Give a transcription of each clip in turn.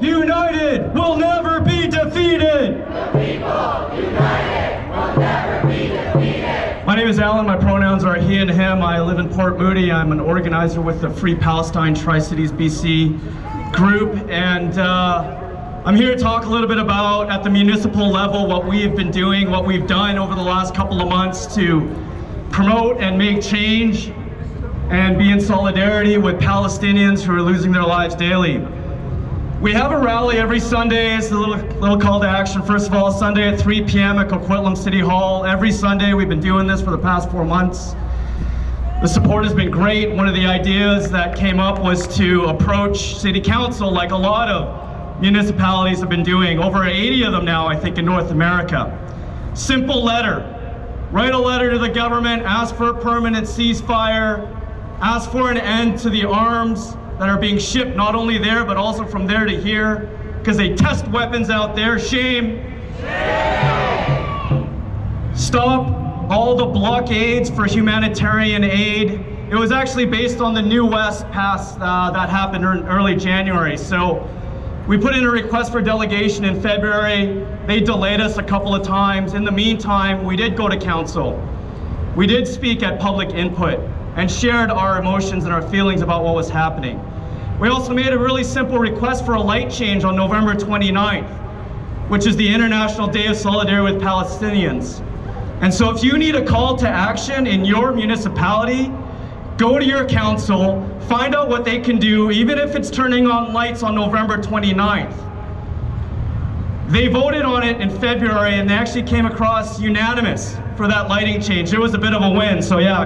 united will never be defeated. The people united will never be defeated. My name is Alan. My pronouns are he and him. I live in Port Moody. I'm an organizer with the Free Palestine Tri-Cities BC group, and I'm here to talk a little bit about, at the municipal level, what we've been doing, what we've done over the last couple of months to promote and make change and be in solidarity with Palestinians who are losing their lives daily. We have a rally every Sunday. It's a little call to action. First of all, Sunday at 3 p.m. at Coquitlam City Hall. Every Sunday, we've been doing this for the past 4 months. The support has been great. One of the ideas that came up was to approach City Council like a lot of municipalities have been doing. Over 80 of them now, I think, in North America. Simple letter. Write a letter to the government, ask for a permanent ceasefire, ask for an end to the arms that are being shipped not only there, but also from there to here, because they test weapons out there. Shame. Shame. Stop all the blockades for humanitarian aid. It was actually based on the New West pass that happened in early January. So we put in a request for delegation in February. They delayed us a couple of times. In the meantime, we did go to council. We did speak at public input and shared our emotions and our feelings about what was happening. We also made a really simple request for a light change on November 29th, which is the International Day of Solidarity with Palestinians. And so if you need a call to action in your municipality, go to your council, find out what they can do, even if it's turning on lights on November 29th. They voted on it in February, and they actually came across unanimous for that lighting change. It was a bit of a win, so yeah.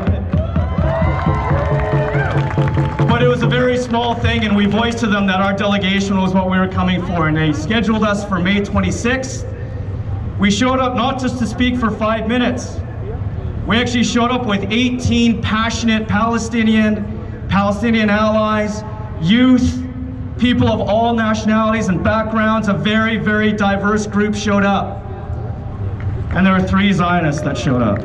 But it was a very small thing, and we voiced to them that our delegation was what we were coming for, and they scheduled us for May 26th. We showed up not just to speak for 5 minutes. We actually showed up with 18 passionate Palestinian allies, youth, people of all nationalities and backgrounds. A very, very diverse group showed up. And there were 3 Zionists that showed up.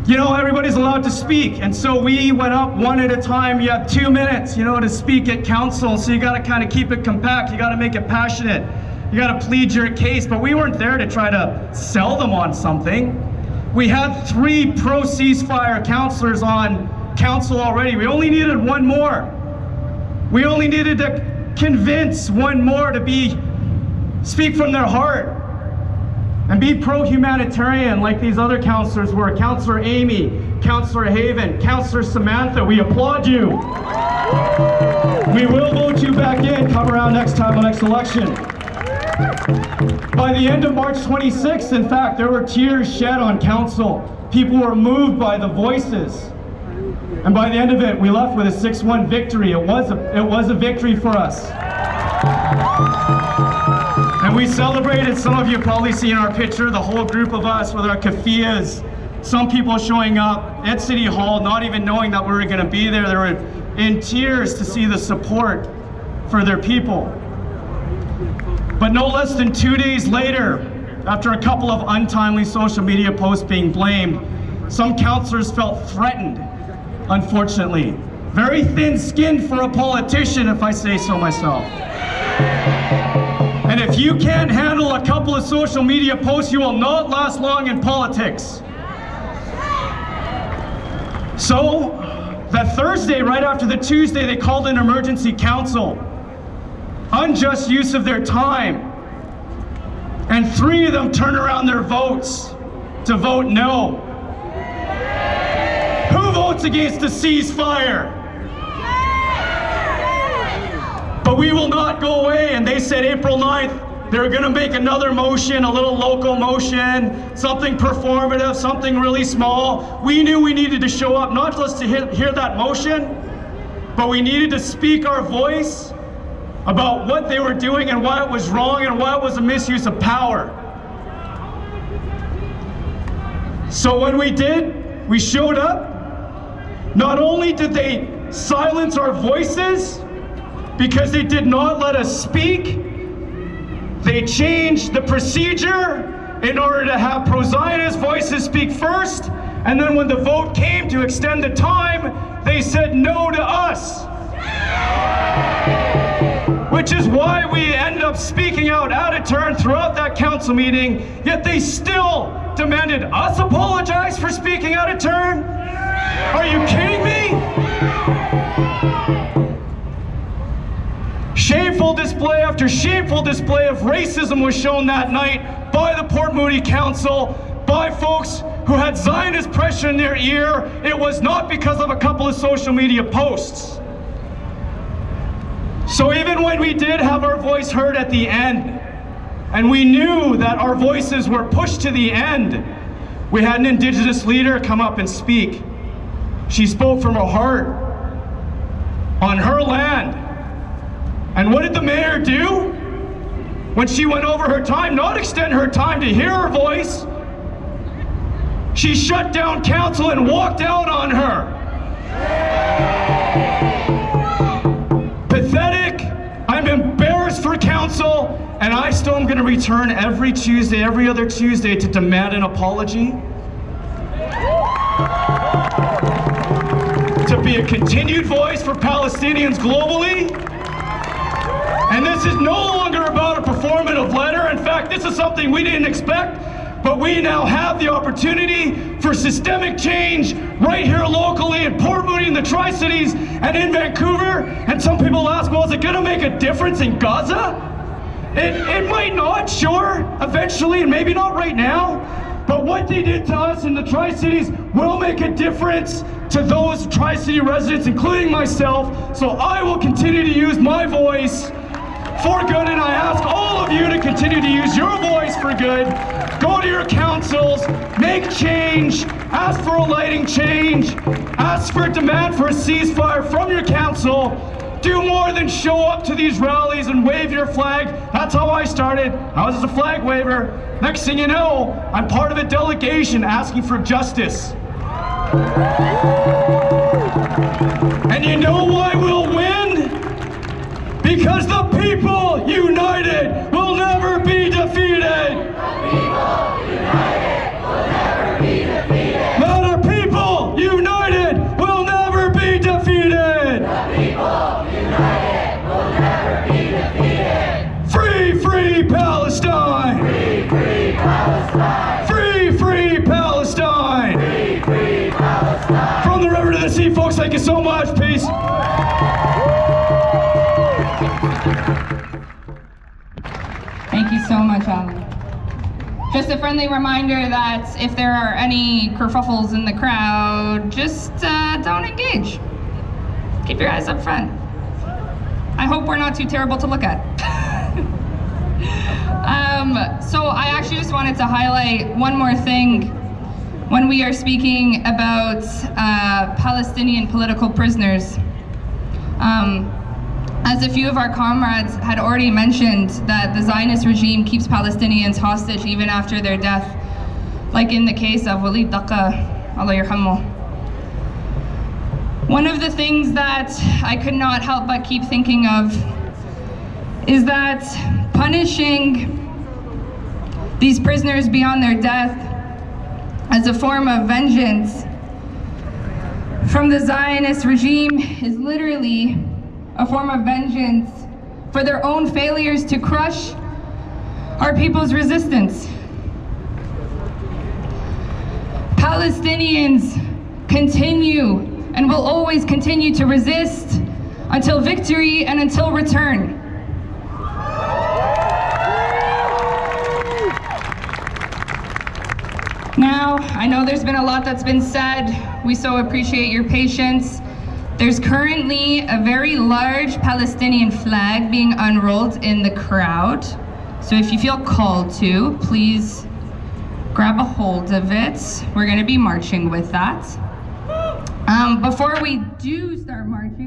You know, everybody's allowed to speak, and so we went up one at a time. You have 2 minutes, you know, to speak at council, so you gotta kind of keep it compact, you gotta make it passionate, you gotta plead your case, but we weren't there to try to sell them on something. We had 3 pro-ceasefire councillors on council already. We only needed 1 more. We only needed to convince 1 more to speak from their heart and be pro-humanitarian like these other councillors were. Councillor Amy, Councillor Haven, Councillor Samantha, we applaud you. We will vote you back in, come around next time, next election. By the end of March 26th, in fact, there were tears shed on council. People were moved by the voices. And by the end of it, we left with a 6-1 victory. It was a victory for us. And we celebrated. Some of you probably seen our picture, the whole group of us with our keffiyehs. Some people showing up at City Hall, not even knowing that we were going to be there. They were in tears to see the support for their people. But no less than 2 days later, after a couple of untimely social media posts being blamed, some councillors felt threatened, unfortunately. Very thin-skinned for a politician, if I say so myself. And if you can't handle a couple of social media posts, you will not last long in politics. So, that Thursday, right after the Tuesday, they called an emergency council. Unjust use of their time. And 3 of them turned around their votes to vote no. Who votes against a ceasefire? But we will not go away, and they said April 9th, they're gonna make another motion, a little local motion, something performative, something really small. We knew we needed to show up, not just to hear that motion, but we needed to speak our voice about what they were doing and why it was wrong and why it was a misuse of power. So when we did, we showed up. Not only did they silence our voices, because they did not let us speak, they changed the procedure in order to have pro-Zionist voices speak first, and then when the vote came to extend the time, they said no to us. Which is why we ended up speaking out of turn throughout that council meeting, yet they still demanded us apologize for speaking out of turn? Are you kidding me? Shameful display after shameful display of racism was shown that night by the Port Moody Council, by folks who had Zionist pressure in their ear. It was not because of a couple of social media posts. So even when we did have our voice heard at the end, and we knew that our voices were pushed to the end, we had an Indigenous leader come up and speak. She spoke from her heart on her land. And what did the mayor do? When she went over her time, not extend her time to hear her voice, she shut down council and walked out on her. Pathetic. I'm embarrassed for council, and I still am going to return every Tuesday, every other Tuesday, to demand an apology. To be a continued voice for Palestinians globally. And this is no longer about a performative letter. In fact, this is something we didn't expect, but we now have the opportunity for systemic change right here locally in Port Moody, in the Tri-Cities, and in Vancouver. And some people ask, well, is it gonna make a difference in Gaza? It might not, sure, eventually, and maybe not right now. But what they did to us in the Tri-Cities will make a difference to those Tri-City residents, including myself. So I will continue to use my voice for good, and I ask all of you to continue to use your voice for good. Go to your councils, make change, ask for a lighting change, ask for a demand for a ceasefire from your council. Do more than show up to these rallies and wave your flag. That's how I started. I was as a flag waver. Next thing you know, I'm part of a delegation asking for justice. And you know why we'll win? Because the people united will never be defeated. The people united will never be defeated. Free, free Palestine. Free, free Palestine. Free, free Palestine. Free, free Palestine. From the river to the sea, folks, thank you so much. Peace. Thank you so much, Alan. Just a friendly reminder that if there are any kerfuffles in the crowd, just don't engage. Keep your eyes up front. I hope we're not too terrible to look at. So I actually just wanted to highlight one more thing when we are speaking about Palestinian political prisoners. As a few of our comrades had already mentioned, that the Zionist regime keeps Palestinians hostage even after their death, like in the case of Walid Daqa, Allah yarhamu. One of the things that I could not help but keep thinking of is that punishing these prisoners beyond their death as a form of vengeance from the Zionist regime is literally a form of vengeance for their own failures to crush our people's resistance. Palestinians continue and will always continue to resist until victory and until return. Now, I know there's been a lot that's been said. We so appreciate your patience. There's currently a very large Palestinian flag being unrolled in the crowd. So if you feel called to, please grab a hold of it. We're gonna be marching with that. Before we do start marching,